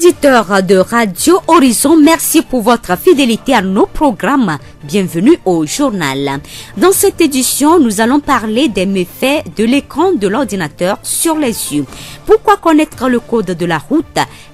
Auditeurs de Radio Horizon, merci pour votre fidélité à nos programmes. Bienvenue au journal. Dans cette édition, nous allons parler des méfaits de l'écran de l'ordinateur sur les yeux. Pourquoi connaître le code de la route?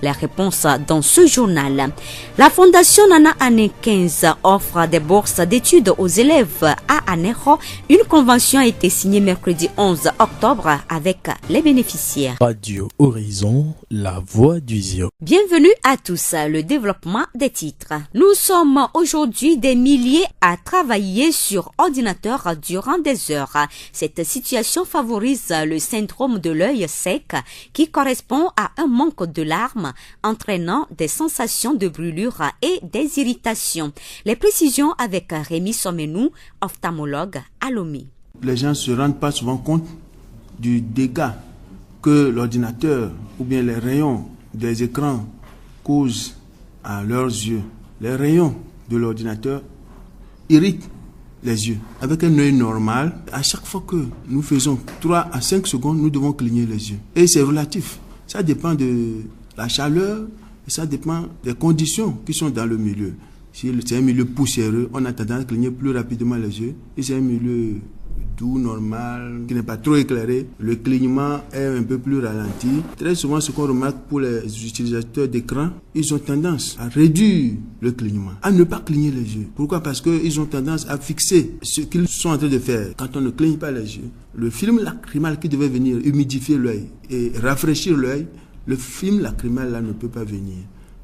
Les réponses dans ce journal. La Fondation Nana Année 15 offre des bourses d'études aux élèves à Anéro. Une convention a été signée mercredi 11 octobre avec les bénéficiaires. Radio Horizon, la voix du Zio. Bienvenue à tous. Le développement des titres. Nous sommes aujourd'hui des milliers à travailler sur ordinateur durant des heures. Cette situation favorise le syndrome de l'œil sec qui correspond à un manque de larmes entraînant des sensations de brûlure et des irritations. Les précisions avec Rémi Somenou, ophtalmologue à Lomé. Les gens ne se rendent pas souvent compte du dégât que l'ordinateur ou bien les rayons des écrans causent à leurs yeux. Les rayons de l'ordinateur irritent les yeux. Avec un œil normal, à chaque fois que nous faisons 3 à 5 secondes, nous devons cligner les yeux. Et c'est relatif. Ça dépend de la chaleur et ça dépend des conditions qui sont dans le milieu. Si c'est un milieu poussiéreux, on a tendance à cligner plus rapidement les yeux. Si c'est un milieu doux, normal, qui n'est pas trop éclairé, le clignement est un peu plus ralenti. Très souvent, ce qu'on remarque pour les utilisateurs d'écran, ils ont tendance à réduire le clignement, à ne pas cligner les yeux. Pourquoi? Parce qu'ils ont tendance à fixer ce qu'ils sont en train de faire. Quand on ne cligne pas les yeux, le film lacrymal qui devait venir humidifier l'œil et rafraîchir l'œil, le film lacrymal là ne peut pas venir.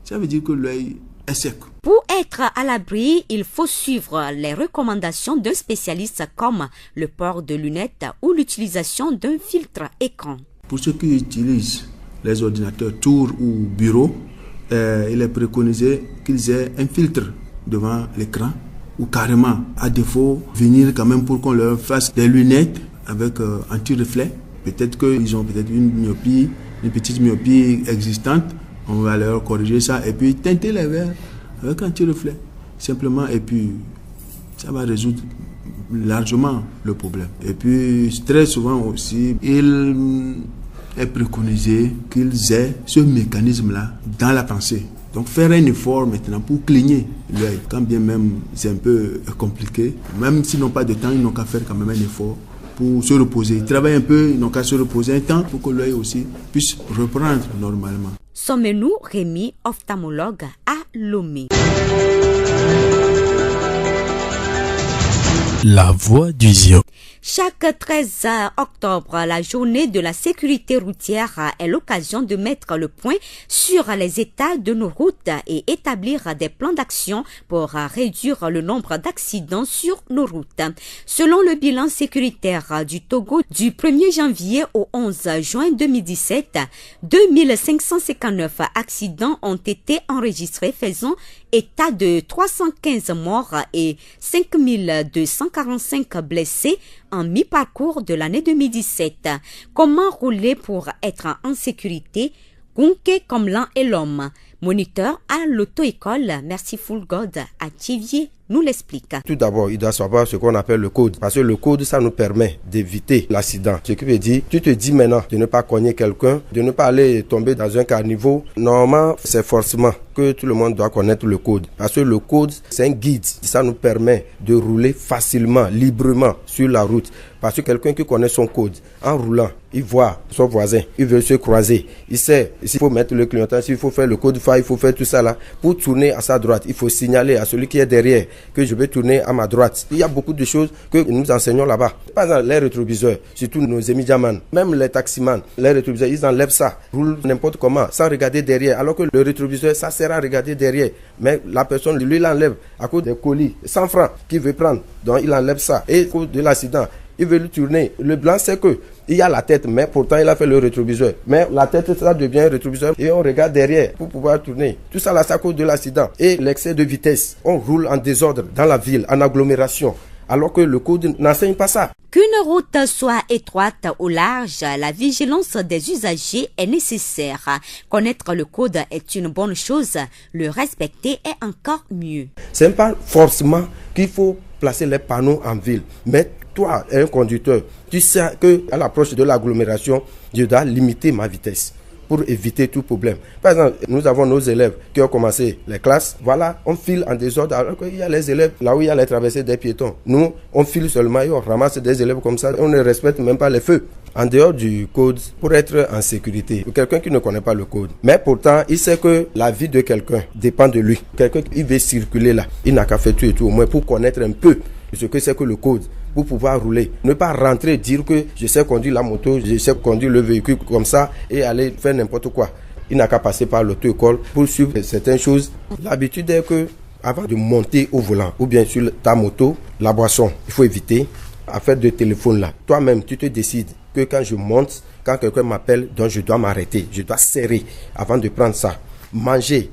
Ça veut dire que l'œil est sec. Pour être à l'abri, il faut suivre les recommandations d'un spécialiste comme le port de lunettes ou l'utilisation d'un filtre écran. Pour ceux qui utilisent les ordinateurs tour ou bureau, il est préconisé qu'ils aient un filtre devant l'écran ou carrément, à défaut, venir quand même pour qu'on leur fasse des lunettes avec anti-reflet. Peut-être qu'ils ont une petite myopie existante. On va leur corriger ça et puis teinter les verres avec un anti-reflet. Simplement, et puis ça va résoudre largement le problème. Et puis très souvent aussi, il est préconisé qu'ils aient ce mécanisme-là dans la pensée. Donc faire un effort maintenant pour cligner l'œil, quand bien même c'est un peu compliqué, même s'ils n'ont pas de temps, ils n'ont qu'à faire quand même un effort pour se reposer. Ils travaillent un peu, ils n'ont qu'à se reposer un temps pour que l'œil aussi puisse reprendre normalement. Sommes-nous Rémi, ophtalmologue à Lomé. La voix du Zio. Chaque 13 octobre, la journée de la sécurité routière est l'occasion de mettre le point sur les états de nos routes et établir des plans d'action pour réduire le nombre d'accidents sur nos routes. Selon le bilan sécuritaire du Togo du 1er janvier au 11 juin 2017, 2559 accidents ont été enregistrés faisant état de 315 morts et 5245 blessés en mi-parcours de l'année 2017. Comment rouler pour être en sécurité? Gunke comme l'un et l'homme. Moniteur à l'auto-école Merciful God à Thiviers nous l'explique. Tout d'abord, il doit savoir ce qu'on appelle le code. Parce que le code, ça nous permet d'éviter l'accident. Ce qui veut dire, tu te dis maintenant de ne pas cogner quelqu'un, de ne pas aller tomber dans un caniveau. Normalement, c'est forcément que tout le monde doit connaître le code. Parce que le code, c'est un guide. Ça nous permet de rouler facilement, librement sur la route. Parce que quelqu'un qui connaît son code, en roulant, il voit son voisin, il veut se croiser. Il sait s'il faut mettre le clignotant, s'il faut faire le code phare, il faut faire tout ça là. Pour tourner à sa droite, il faut signaler à celui qui est derrière que je vais tourner à ma droite. Il y a beaucoup de choses que nous enseignons là-bas. Par exemple, les rétroviseurs, surtout nos émidiamans, même les taximans, les rétroviseurs, ils enlèvent ça, roulent n'importe comment, sans regarder derrière. Alors que le rétroviseur, ça sert à regarder derrière. Mais la personne, lui, l'enlève à cause des colis, 100 francs qu'il veut prendre. Donc, il enlève ça. Et à cause de l'accident, il veut le tourner. Le blanc, c'est que il y a la tête, mais pourtant il a fait le rétroviseur. Mais la tête, ça devient un rétroviseur et on regarde derrière pour pouvoir tourner. Tout ça là, c'est à cause de l'accident. Et l'excès de vitesse. On roule en désordre dans la ville, en agglomération. Alors que le code n'enseigne pas ça. Qu'une route soit étroite ou large, la vigilance des usagers est nécessaire. Connaître le code est une bonne chose, le respecter est encore mieux. Ce n'est pas forcément qu'il faut placer les panneaux en ville, mais toi, un conducteur, tu sais qu'à l'approche de l'agglomération, je dois limiter ma vitesse pour éviter tout problème. Par exemple, nous avons nos élèves qui ont commencé les classes. Voilà, on file en désordre alors qu'il y a les élèves là où il y a les traversées des piétons. Nous, on file seulement et on ramasse des élèves comme ça. On ne respecte même pas les feux. En dehors du code, pour être en sécurité, quelqu'un qui ne connaît pas le code, mais pourtant, il sait que la vie de quelqu'un dépend de lui. Quelqu'un qui veut circuler là, il n'a qu'à faire tout et tout, au moins pour connaître un peu ce que c'est que le code, pour pouvoir rouler. Ne pas rentrer, dire que je sais conduire la moto, je sais conduire le véhicule comme ça et aller faire n'importe quoi. Il n'a qu'à passer par l'auto-école pour suivre certaines choses. L'habitude est que, avant de monter au volant, ou bien sur ta moto, la boisson, il faut éviter. Affaire de téléphone là, toi-même, tu te décides que quand je monte, quand quelqu'un m'appelle, donc je dois m'arrêter, je dois serrer avant de prendre ça. Manger,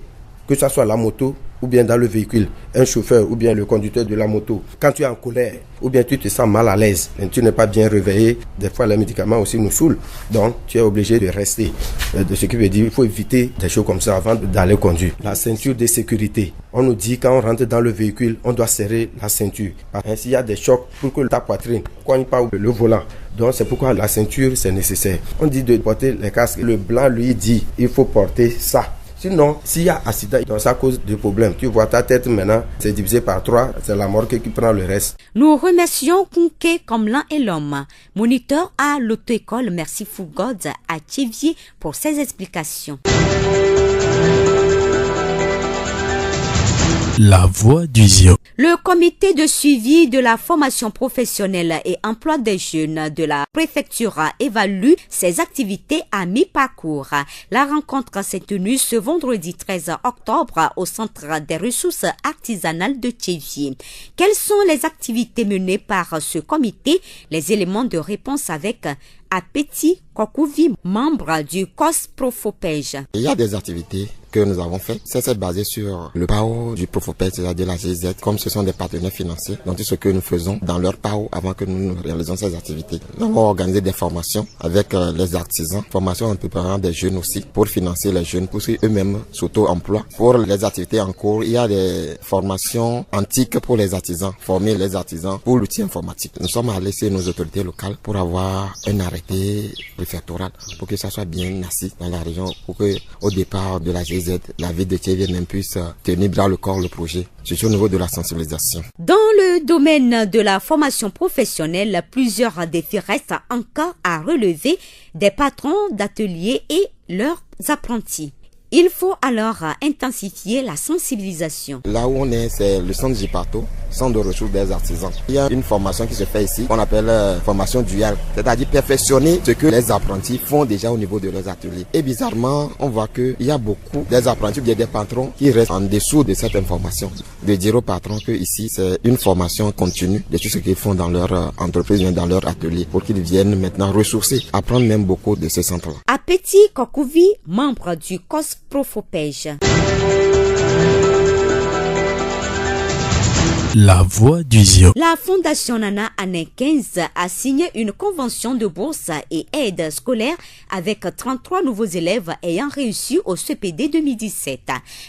que ce soit la moto ou bien dans le véhicule, un chauffeur ou bien le conducteur de la moto. Quand tu es en colère ou bien tu te sens mal à l'aise, tu n'es pas bien réveillé, des fois les médicaments aussi nous saoulent, donc tu es obligé de rester. De ce qui veut dire qu'il faut éviter des choses comme ça avant d'aller conduire. La ceinture de sécurité. On nous dit quand on rentre dans le véhicule, on doit serrer la ceinture. Ainsi, il y a des chocs pour que ta poitrine ne cogne pas le volant. Donc c'est pourquoi la ceinture c'est nécessaire. On dit de porter les casques. Le blanc lui dit il faut porter ça. Sinon, s'il y a accident, donc ça cause de problèmes. Tu vois ta tête maintenant, c'est divisé par 3, c'est la mort qui prend le reste. Nous remercions Kunke comme l'un et l'homme, moniteur à l'auto-école Merci God à Thiévier pour ses explications. La voix du Zion. Le comité de suivi de la formation professionnelle et emploi des jeunes de la préfecture évalue ses activités à mi-parcours. La rencontre s'est tenue ce vendredi 13 octobre au Centre des ressources artisanales de Thiévier. Quelles sont les activités menées par ce comité? Les éléments de réponse avec Apeti Kokouvi, membre du COS Profopej. Il y a des activités que nous avons faites. C'est basé sur le PAO du Profopej, c'est-à-dire la GIZ. Comme ce sont des partenaires financiers, donc tout ce que nous faisons dans leur PAO avant que nous réalisons ces activités. Nous avons organisé des formations avec les artisans, formations en préparant des jeunes aussi pour financer les jeunes, pour qu'eux-mêmes s'auto-emploient. Pour les activités en cours, il y a des formations antiques pour les artisans, former les artisans pour l'outil informatique. Nous sommes allés chez nos autorités locales pour avoir un arrêté préfectoral pour que ça soit bien assis dans la région, pour que au départ de la GIZ, la ville de Thiévier puisse tenir dans le corps le projet, surtout au niveau de la sensibilisation. Dans le domaine de la formation professionnelle, plusieurs défis restent encore à relever des patrons d'ateliers et leurs apprentis. Il faut alors intensifier la sensibilisation. Là où on est, c'est le centre Jipato, centre de ressources des artisans. Il y a une formation qui se fait ici, qu'on appelle formation duale, c'est-à-dire perfectionner ce que les apprentis font déjà au niveau de leurs ateliers. Et bizarrement, on voit qu'il y a beaucoup des apprentis, des patrons qui restent en dessous de cette information. De dire aux patrons que ici, c'est une formation continue de tout ce qu'ils font dans leur entreprise, dans leur atelier, pour qu'ils viennent maintenant ressourcer, apprendre même beaucoup de ce centre-là. Apeti Kokouvi, membre du COS Profopej. La voix du Zion. La Fondation Nana Année 15 a signé une convention de bourse et aide scolaire avec 33 nouveaux élèves ayant réussi au CPD 2017.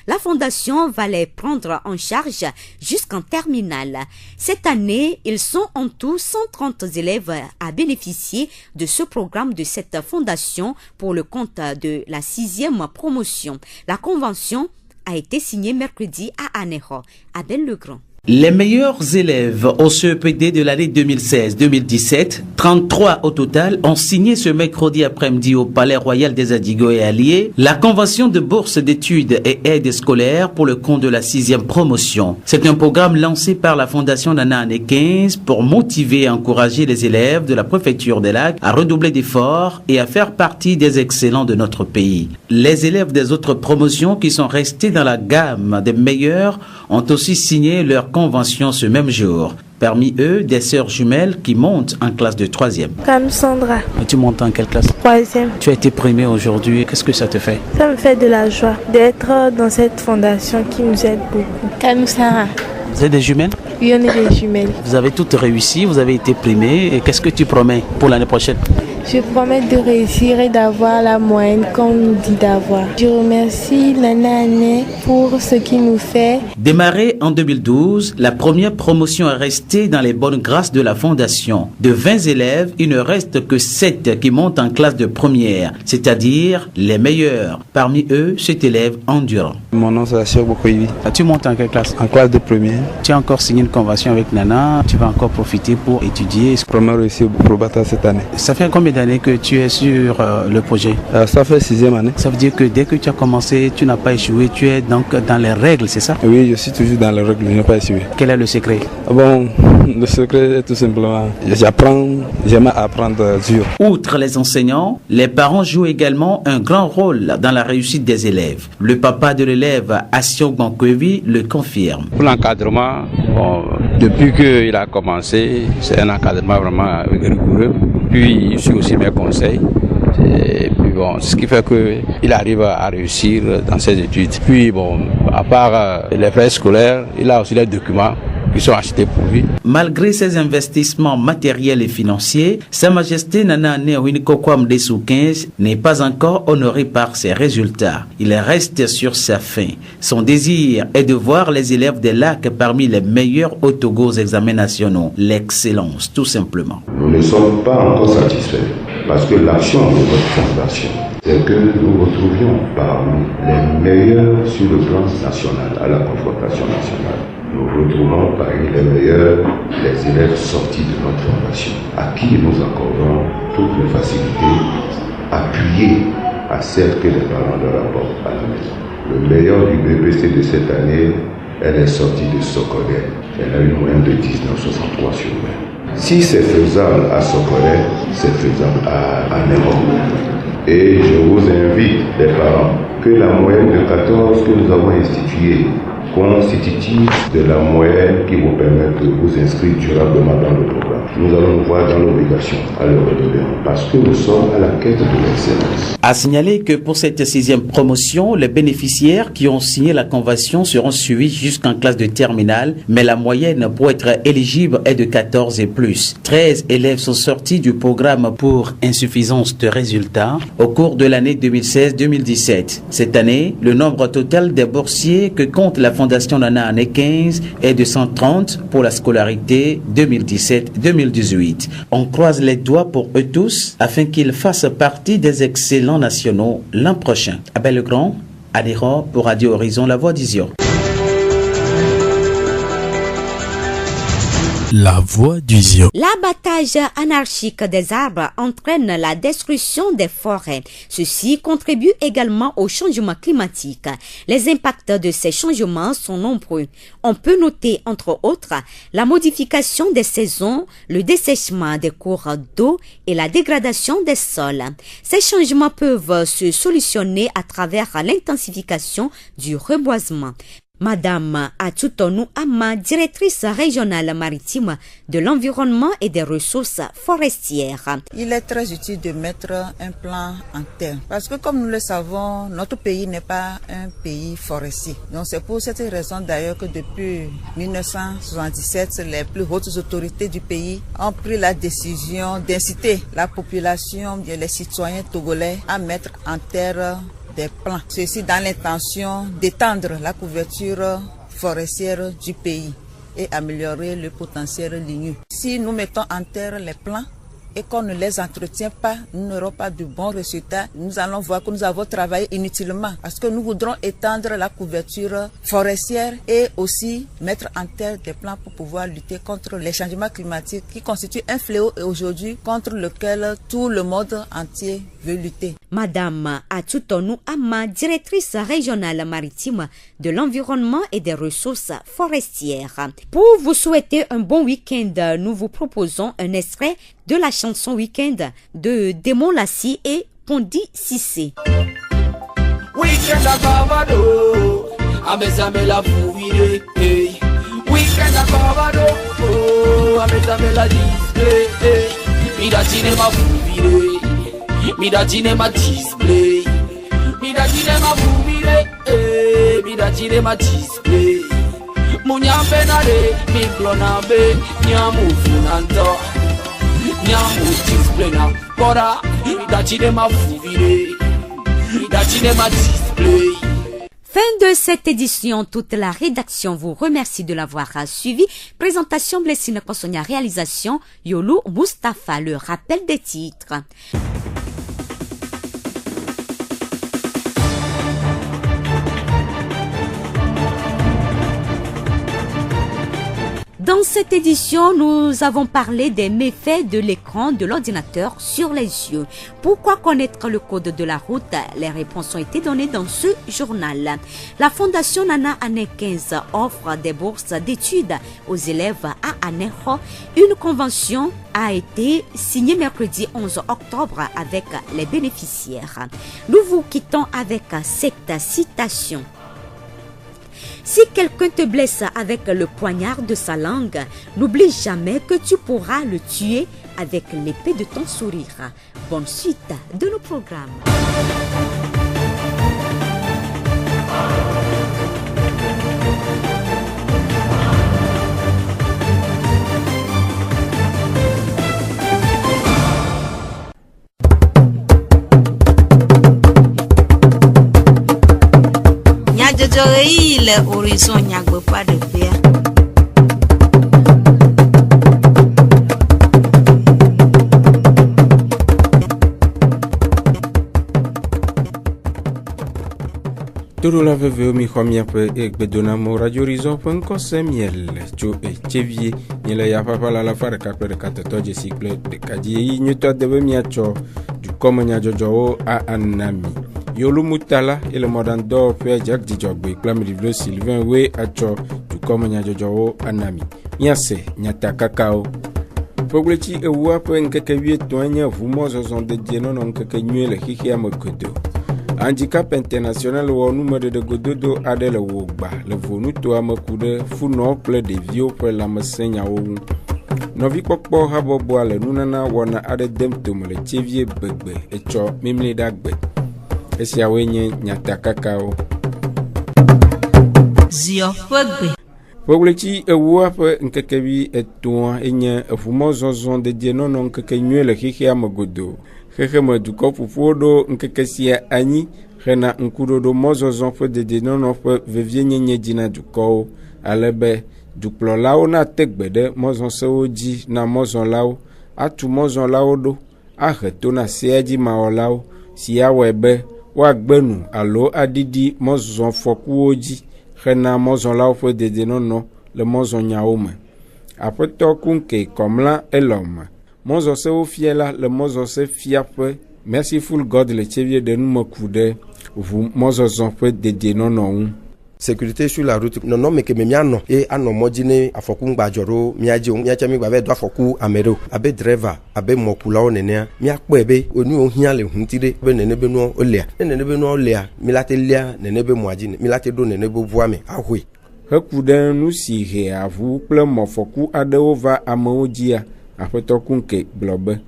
La Fondation va les prendre en charge jusqu'en terminale. Cette année, ils sont en tout 130 élèves à bénéficier de ce programme de cette fondation pour le compte de la 6e promotion. La convention a été signée mercredi à Anéro, à Belle-le-Grand. Les meilleurs élèves au CEPD de l'année 2016-2017, 33 au total, ont signé ce mercredi après-midi au Palais Royal des Adigo et Alliés la convention de bourse d'études et aide scolaire pour le compte de la 6e promotion. C'est un programme lancé par la Fondation Nana Année 15 pour motiver et encourager les élèves de la préfecture des Lacs à redoubler d'efforts et à faire partie des excellents de notre pays. Les élèves des autres promotions qui sont restés dans la gamme des meilleurs ont aussi signé leur convention ce même jour. Parmi eux, des sœurs jumelles qui montent en classe de 3e. Comme Sandra. Tu montes en quelle classe? 3e. Tu as été primée aujourd'hui. Qu'est-ce que ça te fait? Ça me fait de la joie d'être dans cette fondation qui nous aide beaucoup. Comme Sarah. Vous êtes des jumelles? Oui, on est des jumelles. Vous avez toutes réussi, vous avez été primées. Et qu'est-ce que tu promets pour l'année prochaine? Je promets de réussir et d'avoir la moyenne qu'on nous dit d'avoir. Je remercie Nana Ané pour ce qu'il nous fait. Démarrée en 2012, la première promotion est restée dans les bonnes grâces de la Fondation. De 20 élèves, il ne reste que 7 qui montent en classe de première, c'est-à-dire les meilleurs. Parmi eux, cet élève endurant. Mon nom c'est Assur Bokoivi. Tu montes en quelle classe? En classe de première. Tu as encore signé une convention avec Nana, tu vas encore profiter pour étudier. Première réussi au Bata cette année. Ça fait combien d'années que tu es sur le projet? Ça fait 6e année. Ça veut dire que dès que tu as commencé, tu n'as pas échoué, tu es donc dans les règles, c'est ça? Oui, je suis toujours dans les règles, je n'ai pas échoué. Quel est le secret? Bon, le secret est tout simplement, j'aime apprendre dur. Outre les enseignants, les parents jouent également un grand rôle dans la réussite des élèves. Le papa de l'élève, Assio Bankwevi, le confirme. Pour l'encadrement, depuis qu'il a commencé, c'est un encadrement vraiment rigoureux. Puis, il suit aussi mes conseils. Et puis ce qui fait qu'il arrive à réussir dans ses études. Puis à part les frais scolaires, il a aussi les documents qui sont achetés pour lui. Malgré ses investissements matériels et financiers, Sa Majesté Nana Ané Owinikokwam Dessou 15 n'est pas encore honoré par ses résultats. Il reste sur sa faim. Son désir est de voir les élèves des lacs parmi les meilleurs au Togo aux examens nationaux. L'excellence, tout simplement. Nous ne sommes pas encore satisfaits parce que l'action de votre fondation, c'est que nous retrouvions parmi les meilleurs sur le plan national, à la confrontation nationale. Nous retrouvons parmi les meilleurs les élèves sortis de notre formation, à qui nous accordons toutes les facilités appuyées à celles que les parents leur apportent à la maison. Le meilleur du BBC de cette année, elle est sortie de Sokolé. Elle a une moyenne de 19,63 sur 20. Si c'est faisable à Sokolé, c'est faisable à Néron. Et je vous invite, les parents, que la moyenne de 14 que nous avons instituée constitutive de la moyenne qui vous permet de vous inscrire durablement dans le programme. Nous allons nous voir dans l'obligation à le relever parce que nous sommes à la quête de l'excellence. À signaler que pour cette 6e promotion, les bénéficiaires qui ont signé la convention seront suivis jusqu'en classe de terminale, mais la moyenne pour être éligible est de 14 et plus. 13 élèves sont sortis du programme pour insuffisance de résultats au cours de l'année 2016-2017. Cette année, le nombre total des boursiers que compte la Fondation Nana Ané 15 est de 130 pour la scolarité 2017-2018. On croise les doigts pour eux tous afin qu'ils fassent partie des excellents nationaux l'an prochain. Abel Legrand, Adhérent pour Radio Horizon, La Voix d'Isio. La Voix d'Isio. L'abattage anarchique des arbres entraîne la destruction des forêts. Ceci contribue également au changement climatique. Les impacts de ces changements sont nombreux. On peut noter, entre autres, la modification des saisons, le dessèchement des cours d'eau et la dégradation des sols. Ces changements peuvent se solutionner à travers l'intensification du reboisement. Madame Atsutonou Ama, directrice régionale maritime de l'environnement et des ressources forestières. Il est très utile de mettre un plan en terre parce que comme nous le savons, notre pays n'est pas un pays forestier. Donc c'est pour cette raison d'ailleurs que depuis 1977, les plus hautes autorités du pays ont pris la décision d'inciter la population, les citoyens togolais à mettre en terre des plans. Ceci dans l'intention d'étendre la couverture forestière du pays et améliorer le potentiel ligneux. Si nous mettons en terre les plants et qu'on ne les entretient pas, nous n'aurons pas de bons résultats. Nous allons voir que nous avons travaillé inutilement parce que nous voudrons étendre la couverture forestière et aussi mettre en terre des plans pour pouvoir lutter contre les changements climatiques qui constituent un fléau aujourd'hui contre lequel tout le monde entier veut lutter. Madame Atsutonou Ama, directrice régionale maritime de l'environnement et des ressources forestières. Pour vous souhaiter un bon week-end, nous vous proposons un extrait de la chanson Week-end de Démon Lassie et Pondi Sissé. Week-end à Bavado, amezame la fouille, week-end à Bavado, amezame la display, midagine ma fouille, midagine ma display, midagine ma fouille, midagine ma display, munyambe nale, mi clonabe, nyamu funanto. nyango display na Bora, idachine mafuvire idachine ma display. Fin de cette édition, toute la rédaction vous remercie de l'avoir suivi. Présentation Blessine Konsonia, réalisation Yolu Mustafa, le rappel des titres. Dans cette édition, nous avons parlé des méfaits de l'écran de l'ordinateur sur les yeux. Pourquoi connaître le code de la route? Les réponses ont été données dans ce journal. La Fondation Nana Année 15 offre des bourses d'études aux élèves à Anejo. Une convention a été signée mercredi 11 octobre avec les bénéficiaires. Nous vous quittons avec cette citation. Si quelqu'un te blesse avec le poignard de sa langue, n'oublie jamais que tu pourras le tuer avec l'épée de ton sourire. Bonne suite de nos programmes. Le horizon nyagbe pas de paix. Todo la veve mi xɔmia ƒe egbedonamo Radio Horizon ƒe ŋkɔse miele tso etsevie miele ya ƒaƒã la lafa ɖeka kple ɖeka tetɔ dzesi kple ɖekadzi eyi nyuitɔ de be miatsɔ dukɔme nyadzɔdzɔwo ana mi. Yolu Mutala ele mɔɖaŋudɔwɔƒe Jack Dzidzɔgbe kple Ameɖivlo Sylvain we atsɔ dukɔme nyadzɔdzɔwo ana mi. Miase nyatakakawo. Ƒegblẽtsi ewua ƒe ŋkeke 13 nye ʋumɔzɔzɔ dedienɔnɔ ŋkeke nyui le xixia me godo. Handicap International wɔ numeɖeɖe gododo aɖe le Wogba le vonutoa me ku ɖe funɔwo kple ɖeviwo ƒe lãmesẽnyawo ŋu. Nɔvikpɔkpɔ habɔbɔa le nunana wɔna aɖe dem tome le tsevie begbe etsɔ mimli ɖe agbe. Esiawoe nye nyatakakawo. Zio ƒe gbe. Ƒegblẽtsi ewua ƒe ŋkeke 13 enye eʋumɔzɔzɔ dedienɔnɔ ŋkeke nyui le xixia me godo. Xexeme dukɔ ƒoƒuwo ɖo ŋkeke sia anyi hena ŋkuɖoɖo mɔzɔzɔ ƒe dedienɔnɔ ƒe vevienyenye dzi na dukɔwo, alebe dukplɔlawo nate gbe ɖe mɔzɔsewo dzi na mɔzɔlawo, atu mɔzɔlawo ɖo, ahe to na sea dzi mawɔlawo si awɔe be woagbe nu alo aɖiɖi mɔzɔfɔkuwo dzi hena mɔzɔlawo ƒe dedienɔnɔ le mɔzɔnyawo me. Aƒetɔ Kunke Kɔmla Elɔme mɔzɔsewo fia la le mɔzɔse fiaƒe Merciful God le tsevie ɖe nume ku ɖe ʋu mɔzɔzɔ ƒe dedienɔnɔ ŋu. Sécurité sur la route nɔnɔme ke me mianɔ ye anɔ mɔdzi ne afɔku ŋgbadzɔ ɖo miadzi miatsɛ mi gbavɛ do afɔku ame ɖewo abe driver abe mɔkulawo nenea miakpɔe be nuwo hiã le ŋuti ɖe be nene be nuwo lea ne nene be nuwo lea mi la te lia nene be mɔa dzi mi la te ɖo nene be ʋua me ahoe. Heku ɖe nu si he avu kple mɔfɔku aɖewo va amewo dzia Aƒetɔ Kunke gblɔ be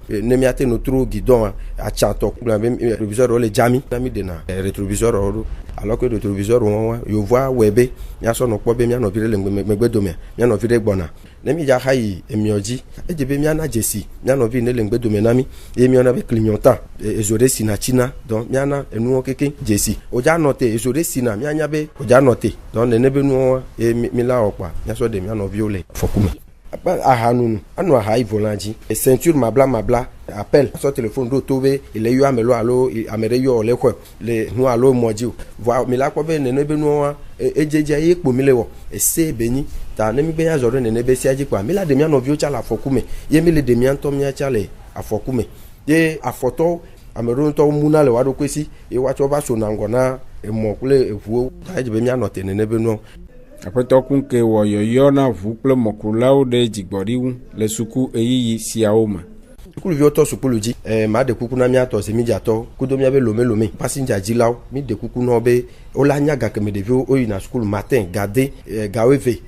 ne miate no tro guidon atsatɔ kple be rétroviseur le jami na mi dena rétroviseur ro alors que rétroviseur wo yo voa webe miasɔ no kpɔ be mianɔ vi le megbe dome mianɔ vi gbɔna ne mi ja hayi emiodzi edze be miana dzesi mianɔ vi ne le megbe dome na mi e miona be clignotant ezore sina china donc miana enuwo keke dzesi oja note ezore sina mianya be oja note donc ne be nuwo e mi la okpa miasɔ de mianɔ vi le fokume ahanunu anu ahai volanji ceinture mabla appel so téléphone do tobe ile yo amelo alo amere yo le ko le nu alo moji vo mi la ko be ne be nu ejeje ye kpo mi le wo ese beni ta ne mi be ya zoro ne be si aji kwa mi la de mi no vi o cha la fokume ye mi le de mi anto mi cha le afokume ye afoto amero to muna le wa do kwesi e wa cho ba so na ngona e mo kule evuo ta je be mi anote ne be nu Aƒetɔ Kunke wɔ yɔyɔ na ʋu kple mɔkulawo ɖe dzigbɔɖi ŋu le suku eyiyi siawo me. Sukuluviwo tɔ sukulu dzi ma de kuku na miatɔ semidzatɔ kudo miabe lome passenger dzilawo mi de kuku na be wola nya gakeme ɖeviwo oyina sukulu matin gade gaweve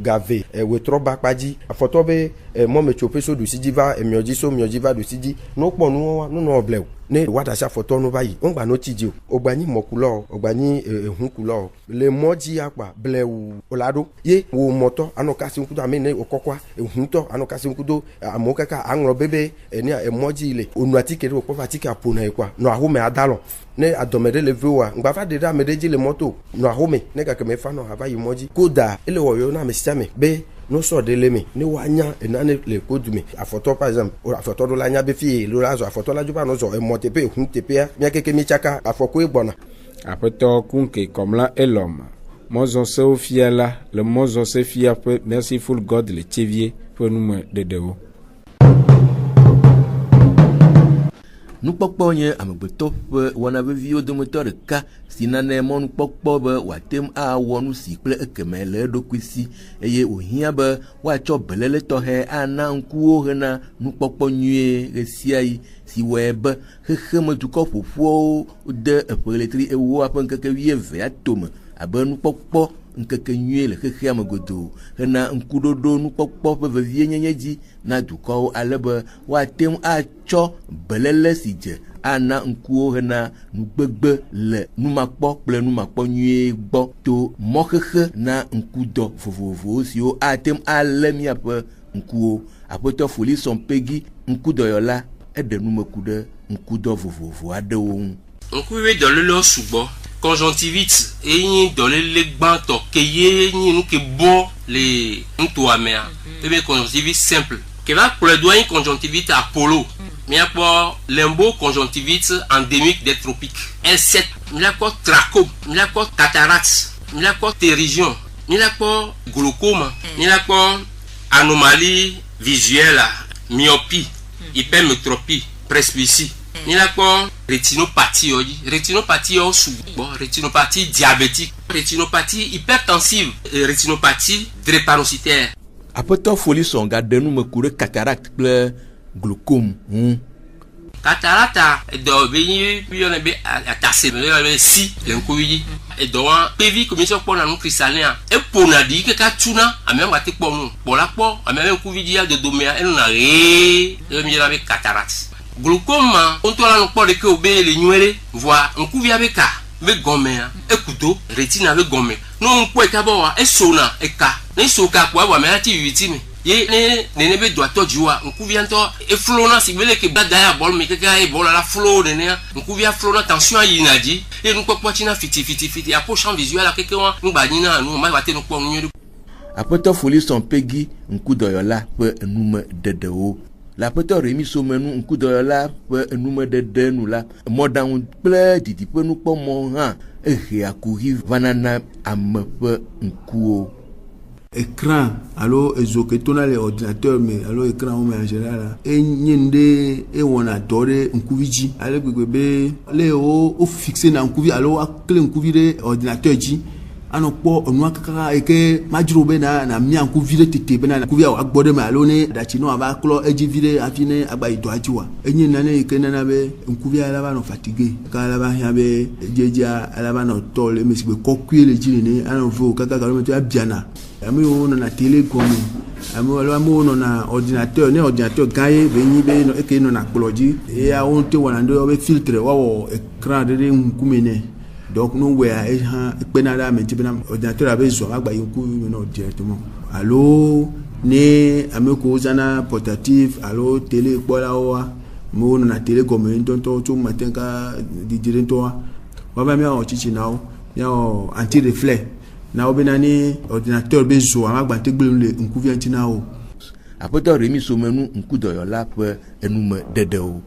gave wetrɔba kpadzi afɔtɔ be mɔmetsoƒe so ɖusi dzi va emiodzi so miodzi va ɖusi dzi no kpɔ nuwo nunɔ blew ne wadacha foto no bayi on gba no tiji o gba ni mokulo o gba ni ehun kulo le moji apa blewu olado ye wo moto anokasi nkudo amene okokwa ehun to anokasi nkudo amokaka anro bebe eni emoji ile onuati kere o pofati ka pona ekwa no ahome adalo ne adomede le vewa ngba fa de da medeji le moto no ahome ne ka keme fa no hava yimoji koda ele wo yo na mesiame be no so de lemi ni wanya enane le kodumi afoto par exemple o afoto do la nya be fi lo la zo afoto la juba no zo emote pe hun te pe mi akeke mi chaka afoko egbona apoto kunke comme là et l'homme Mozon se fiela le mozon se fia pe merciful God le tivier pour nous de deo nous pokpo nye amegbeto pe wana be viwo de moteur de ka sinane mon pokpo be watem a wonu si kple ekeme le dokusi eye ohia be wa cho belele to he ana nkuo hena nu pokpo nyue resiai si web heheme duko fofo de epeletri ewo apankeke wieve atome abe nu pokpo nkeke nyue le hehe amegodo hena nkudodo nu pokpo pe vevie nyenyeji na duko alebe watem a cho belele sije ana nkuo hena nugbegbe le numakpo kple numakpo nyue gbo to mohehe na nkudo vovovo sio atem alemia pe nkuo apoto foli son pegi nkudo yola ede numekude nkudo vovovo adewo nkuwe dololo subo conjonctivite et dans les bancs toqués nous que bon les ntoamea et bien conjonctivite simple que va pour le doigt une conjonctivite Apollo mais pour limbo conjonctivite endémique des tropiques insecte il a quoi trachome il a quoi cataracte il a quoi ptérygion il a quoi glaucome il a quoi anomalie visuelle myopie hypermétropie presbytie il a quoi rétinopathie rétinopathie diabétique rétinopathie hypertensive et rétinopathie drépanocytaire apoto folie son garde nous me courir cataracte ple glaucome cataracte do be puis on be attaché me si l'encoui et do pevi commission pour la non cristallin et pour na di que ka tuna a même ati pour nous pour la pour a même encoui dia de domea elle na re mi la be cataracte glaucome on tola no po de que obé les nuere voir on couvia avec ka avec gomme ekuto retina avec gomme non po ka bo wa esona eka ne soka kwa wa me ati vitime ye ne be do atojiwa on couvia to e flona si bele ke bada ya bol me ke ka e bol la flo de ne on couvia flona tension yinadi e nous po tina fiti a po champ visuel a keke wa nous ba nina nous ma va te no po nuere apoto folie son pegi nkudo yola pe nume dedeo la poto remi somenu nkudo la pe nume dede nu la modan ple didi pe nu po mo han ehe akuri vanana amepe nkuo écran alors ezoketona les ordinateurs mais alors écran on en général et nyende et on adore nkuviji ale gbegbe le o fixer na nkuvi alors akle nkuvi de ordinateur ji anokpo onu akaka eke majuro be na mi anku vile tete be na ku via agbode ma lo ne da chino aba klo eji vile afine agba ido ajiwa enyi na ne eke na be nku via la ba no fatigue ka la ba ya be jeja la ba no tole me sibe kokwie le jini ne ana vo kaka ka lo me biana ami o na télé comme ami o na ordinateur gaye be nyi be no eke no na kploji e a on te wana ndo be filtre wa écran de nku mene. Donc nous voyons penala maintenant ordinateur avec zo agba yinku no directement allo ne ameko zana portatif allo télé bola wa mo na télé comme tonto to matenka di dirento wa ba mi o chichi nao ya anti reflet na obenani ordinateur bezo agba tegbele le nku vi antinao apoto remi somenu nku doyo la pe enume dedeo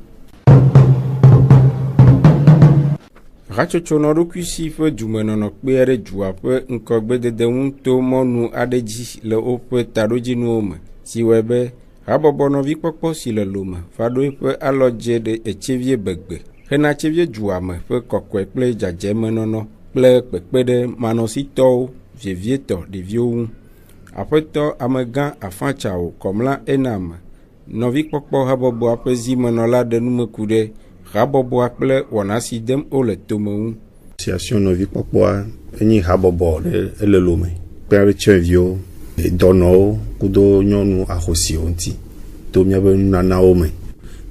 Rachocho no kusi fe jumeno no kpere jua pe nkogbe dede unto monu adeji le ope taroji nu ome si webe rabobo no vi popo si le loma fado pe aloje de echevie begbe hena chevie jua me pe kokwe ple jaje menono ple pepe de manosito vievieto de viou apeto amegan afanchao komla enam no vi popo rabobo apezi menola de numekude Rabobo akple wanasi dem ole tomou. Situation novi pokwa eni rabobo le lome. Pere chevio dono kudo nyonu ahosi onti. To miabe na naome.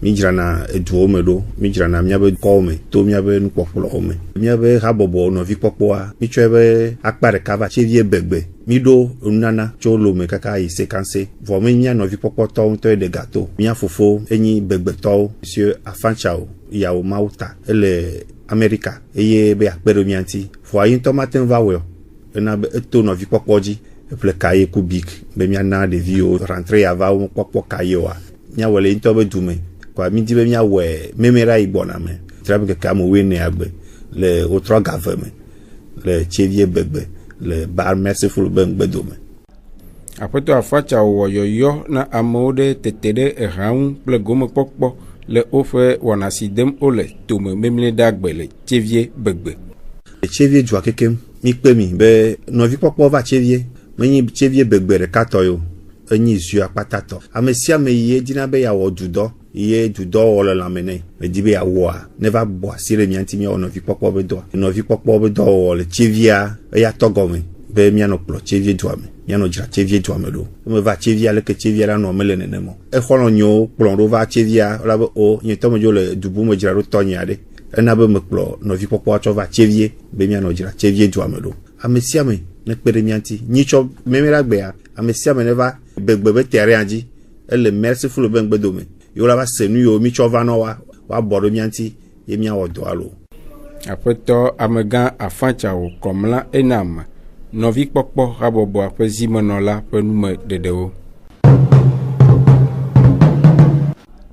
midzrana eduwo me ɖo, midzrana miabe kɔwo me to miabe nukpɔkplɔwo me. Miabe habɔbɔ nɔvi kpɔkpɔa mitsɔe be akpa ɖeka va tsevie begbe. Miɖo nunana tso lome kaka yi sekanse. Vɔ me mia nɔvi kpɔkpɔtɔwo ŋutɔ ɖe gato. Mia fofo enyi begbetɔwo Monsieur Afantsao yawo mawu ta ele Amerika eye be akpe ɖe mia ŋuti. Vɔ ayi ŋutɔ mate ŋu va wɔe o. Ena be eto nɔvi kpɔkpɔ dzi. Eƒle kaye kubik be miana ɖeviwo rentre yava wo kpɔkpɔ kaye oa. Miawɔ le ŋutɔ be dume. Kwa mi di be miawɔ memera yi gbɔna me. Tra be keke ame woe ne agbe le wotrɔ gave me le tsevie begbe le bar merciful be ŋgbedome. Aƒetɔ Afantsao wɔ yɔyɔ na amewo ɖe tete ɖe eha ŋu kple gomekpɔkpɔ le woƒe wɔna si dem wole tome memle ɖe agbe le tsevie begbe. Tsevie dzua kekem mi kpe mi be nɔvi kpɔkpɔ va tsevie menyi tsevie begbe ɖeka tɔ yo enyi zui akpatatɔ. Ame sia ame yi dina be yawɔ dudɔ ye dudɔ wɔ le lãme nɛ medi be yawɔa ne va bɔ asi ɖe mia ŋuti miawɔ nɔvi kpɔkpɔ be dɔa. Nɔvi kpɔkpɔ be dɔwɔwɔ le tsevia eya tɔgɔme be mianɔ kplɔ tsevie dua me, mianɔ dzra tsevie dua me ɖo. Me va tsevia leke tsevia la nɔ mele nenema. Exɔlɔ nyewo kplɔ ɖo va tsevia la be o nye tɔme dzo le dubu me dzra ɖo tɔnye aɖe. Ena be me kplɔ nɔvi kpɔkpɔ tsɔ va tsevie be mianɔ dzra tsevie dua me ɖo. Ame sia ame ne kpe ɖe mia ŋuti nyitsɔ memera gbea ame sia ame ne va begbe be terrain dzi ele merciful be ŋgbedome. Yo la va se nu yo mitsɔ va nɔ wa bɔ ɖe mia ŋuti ye miawɔ dɔ alo. Aƒetɔ amegã Afantsao kɔmla enam nɔvi kpɔkpɔ habɔbɔa ƒe zimenɔla ƒe nume ɖeɖewo.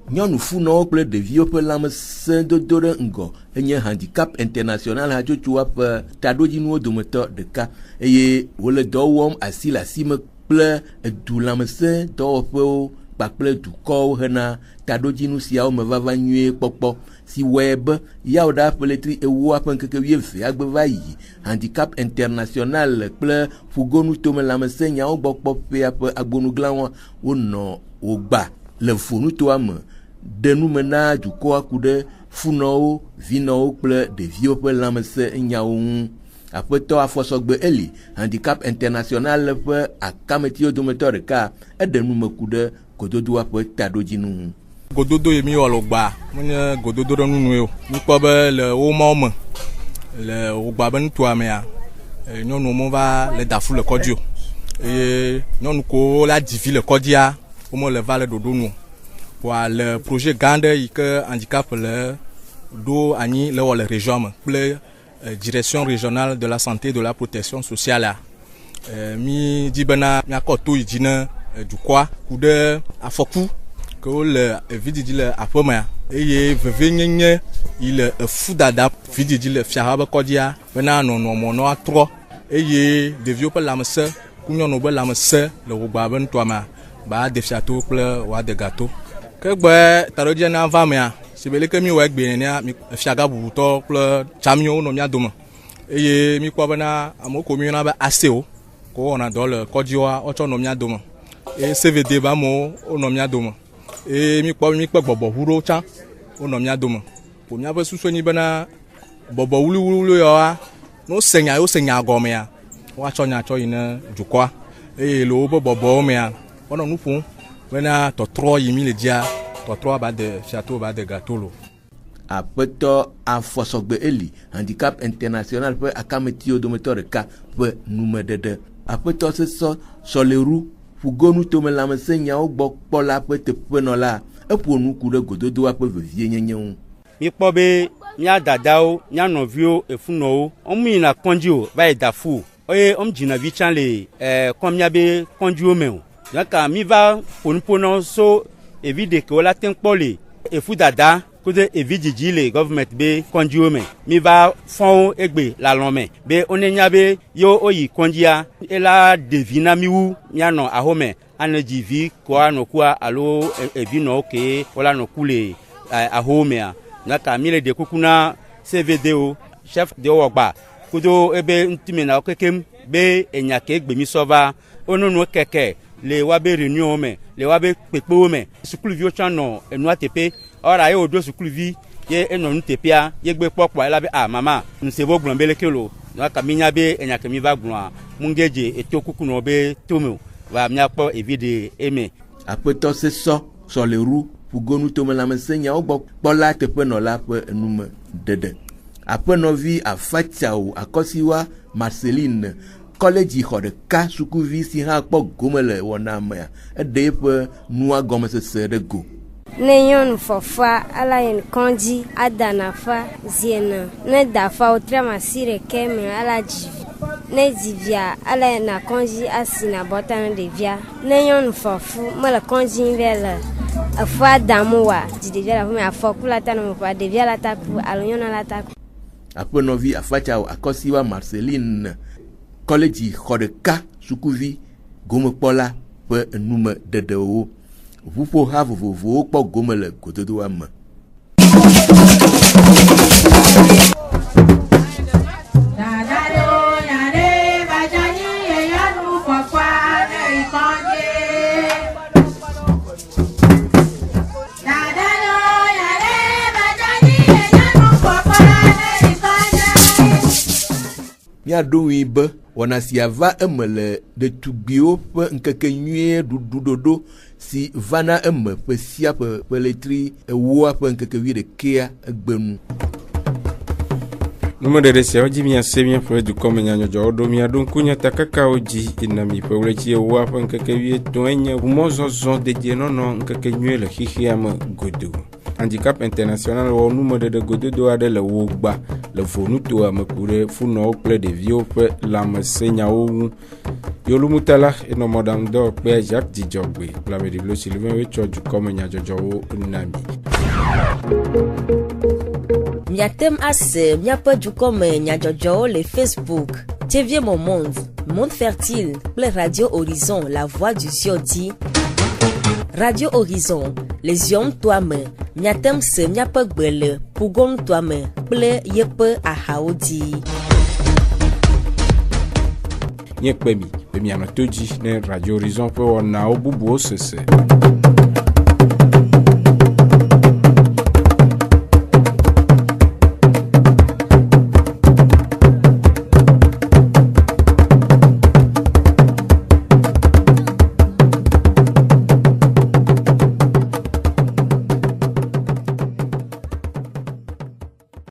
Nyɔnu funɔwo kple ɖeviwo ƒe lãmesẽ dodo ɖe ŋgɔ enye handicap international hatsotsoa ƒe taɖodzinuwo dometɔ ɖeka eye wole dɔ wɔm asi le asime kple edu lãmesẽ dɔwɔƒewo kpakple dukɔwo hena taɖodzinu siawo me vava nyuie kpɔkpɔ si wɔe be yawo ɖa ƒe letri ewoa ƒe ŋkeke 20 agbe va yi handicap international kple ƒugonu tome lãmesẽ nyawo gbɔ kpɔƒea ƒe agbonuglawo wonɔ wogba le fonutoa me de nume na dukɔa ku ɖe funɔwo, vinɔwo kple ɖeviwo ƒe lãmesẽ nyawo ŋu. Aƒetɔ Afɔsɔgbe Eli handicap international ƒe akametiwo dometɔ ɖeka eɖe nume ku ɖe gododoa ƒe taɖodzinu ŋu. Gododo ye mi wɔ le gba menye gododo ɖe nunu o. Mikpɔ be le wo mawo me le wo gba be nutoa mea nyɔnuwo me va le dafu le kɔdzi o eye nyɔnu ko la dzivi le kɔdzia wo me le va le ɖoɖo nu o. Wa le projet gã aɖe yi ke handicap le ɖo anyi le wɔ le région me kple direction régionale de la santé et de la protection sociale. Mi di bena miakɔ to yi dzi ne dukɔa ku ɖe afɔku ke wole vidzidzi le aƒemea eye vevenyenye yi le efudada vidzidzi le fiaha be kɔdzia bena nɔnɔmɔ nɔ atrɔ eye ɖeviwo ƒe lãmesẽ ku nyɔnuwo ƒe lãmesẽ le wogba be ŋutɔa mea ba de fiato kple woade gato. Ke gbe taɖodzia na va mea si be leke mi wɔ egbe nenea fiaga bubutɔ kple tsamiwo nɔ mia dome eye mi kpɔ bena amewo ko mi yɔna be asewo ko wɔna dɔ le kɔdziwoa wotsɔ nɔ mia dome eye CVD be amewo wonɔ mia dome eye mi kpɔ gbɔgbɔ ʋu ɖewo tsã wonɔ mia dome. Po miaƒe susu nyi bena bɔbɔ wuliwuliwo yawoa ne wose nya gɔmea woatsɔ nya tsɔ yi ne dukɔa eye le woƒe bɔbɔwo mea wonɔ nu ƒom bena tɔtrɔ yi mi le dzia tɔtrɔ ba de fiato ba de gato lo. Aƒetɔ Afɔsɔgbe Eli handicap international ƒe akametiwo dometɔ ɖeka ƒe numeɖeɖe. Aƒetɔ sesɔ Sɔleru ƒugonu tome lãmesẽ nyawo gbɔ kpɔ la ƒe teƒenɔla eƒo nu ku ɖe gododoa ƒe vevie nyenye ŋu. Mikpɔ be mía dadawo, mía nɔviwo, efunɔwo, wɔm yina kɔndzi o va yi dafu eye wɔm dzinavi tsã le kɔn mía be kɔndziwo me o. Yaka mi va ƒonuƒonɔ so evi ɖekewo la te kpɔ le efu dada kude evi dzidzi le gɔvmɛnt be kɔndziwo me. Mi va fɔwo egbe le alɔ me be wone nya be yewo woyi kɔndzia ela ɖevi na mi wu mianɔ ahome ane dzivi koa nɔ kua alo evi nɔwo ke wola nɔ ku le aho mea. Yaka mi le de kuku na CVD o chef de wɔgba kudo ebe ntime na kekem be enya ke gbemisɔ va ononu keke le wabe réunion me le wabe kpekpewo me sukuluviwo tsã nɔ enua teƒe ɔra ye woɖo sukuluvi ye enɔ nu teƒea ye gbe kpɔkpɔ ela be mama nusebo gblɔ be leke lo naka mi nya be enya ke mi va gblɔa munge dze eto kuku nɔ be tome va miakpɔ evi de eme. Aƒetɔ sesɔ Sɔleru ƒugonu tomelãmesẽnyawo gbɔ kpɔla teƒenɔla ƒe enume dede. Aƒenɔvi Afatsiawo Akɔsiwa Marceline kɔlɛdzi xɔ ɖeka sukuvi si hã kpɔ gome le wɔna mea eɖe eƒe nua gɔmesese ɖe go. Ne nyɔnu fɔfa ala yin kɔndzi ada nafa ziena ne dafa wotra masi ɖeke me ala dzivi ne dzivia ala yin na kɔndzi asi na bɔta ne ɖevia ne nyɔnu fɔfu mele kɔndzi vɛ le efɔa damu wa dzi ɖevia le ƒe me afɔku la ta ne me ƒa ɖevia la ta ku alo nyɔnua la ta ku. Aƒenɔvi Afatsiawo Akɔsiwa Marceline kɔlɛdzi xɔ ɖeka sukuvi gomekpɔla ƒe enume dedewo. Ʋuƒoha vovovowo kpɔ gome le gododoa me. Miaɖowi be wɔna sia va eme le ɖetugbiwo ƒe ŋkekenyuie ɖuɖuɖoɖo si vana eme ƒe sia ƒe ƒe letri ewoa ƒe ŋkeke 11 egbenu. Numeɖeɖe siawo dzi miase míaƒe dukɔme nyanyɔdzɔwo ɖo miaɖo ŋku nyatakakawo dzi yina mi ƒe ɣleti ewoa ƒe ŋkeke 13 enye mɔzɔzɔ dedienɔnɔ ŋkeke nyuie le xixia me godo. Handicap International wɔ numeɖeɖe gododo aɖe le wo gba le vonutoa me ku ɖe funɔwo kple ɖeviwo ƒe lãmesẽnyawo ŋu. Yolumutala enɔ mɔɖaŋudɔ kpe Jacques Dzidzɔgbe kple Ameɖiblo Sylvain wotsɔ dukɔme nyadzɔdzɔwo na mi. Miatem ase miaƒe dukɔme nyadzɔdzɔwo le Facebook, TV Moment, Monde Fertile kple Radio Horizon, La Voix du Zion dzi. Radio Horizon, les yom toa me, miatem se miaƒe gbe le Pugon toa me kple yeƒe ahawo dzi. Nye kpe mi, be mianɔ to dzi ne Radio Horizon ƒe wɔnawo bubuwo sese.